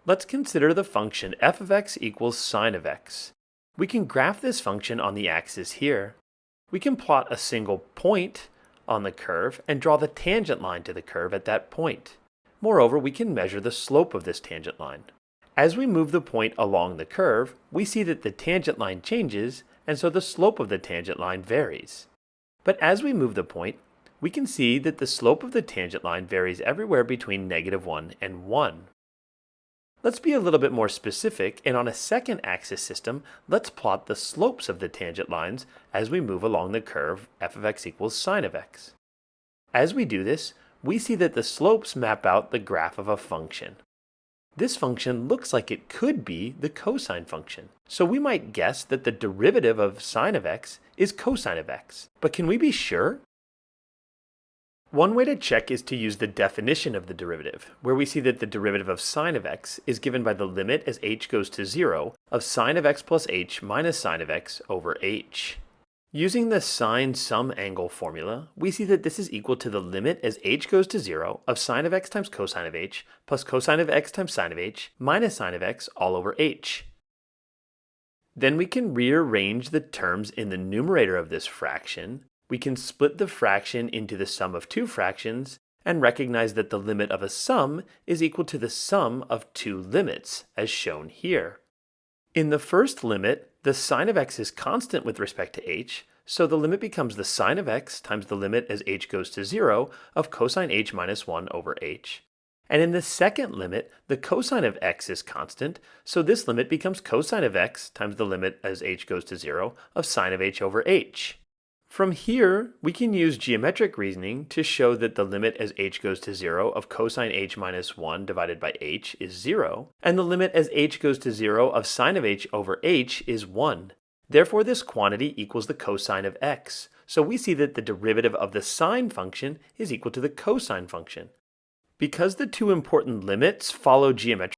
Let's consider the function f of x equals sine of x. We can graph this function on the axis here. We can plot a single point on the curve and draw the tangent line to the curve at that point. Moreover, we can measure the slope of this tangent line. As we move the point along the curve, we see that the tangent line changes, and so the slope of the tangent line varies. But as we move the point, we can see that the slope of the tangent line varies everywhere between -1 and 1. Let's be a little bit more specific, and on a second axis system, let's plot the slopes of the tangent lines as we move along the curve f of x equals sine of x. As we do this, we see that the slopes map out the graph of a function. This function looks like it could be the cosine function, so we might guess that the derivative of sine of x is cosine of x. But can we be sure? One way to check is to use the definition of the derivative, where we see that the derivative of sine of x is given by the limit as h goes to 0 of sine of x plus h minus sine of x over h. Using the sine sum angle formula, we see that this is equal to the limit as h goes to 0 of sine of x times cosine of h plus cosine of x times sine of h minus sine of x all over h. Then we can rearrange the terms in the numerator of this fraction. We can split the fraction into the sum of two fractions and recognize that the limit of a sum is equal to the sum of two limits, as shown here. In the first limit, the sine of x is constant with respect to h, so the limit becomes the sine of x times the limit as h goes to 0 of cosine h minus 1 over h. And in the second limit, the cosine of x is constant, so this limit becomes cosine of x times the limit as h goes to 0 of sine of h over h. From here, we can use geometric reasoning to show that the limit as h goes to 0 of cosine h minus 1 divided by h is 0, and the limit as h goes to 0 of sine of h over h is 1. Therefore, this quantity equals the cosine of x, so we see that the derivative of the sine function is equal to the cosine function. Because the two important limits follow geometric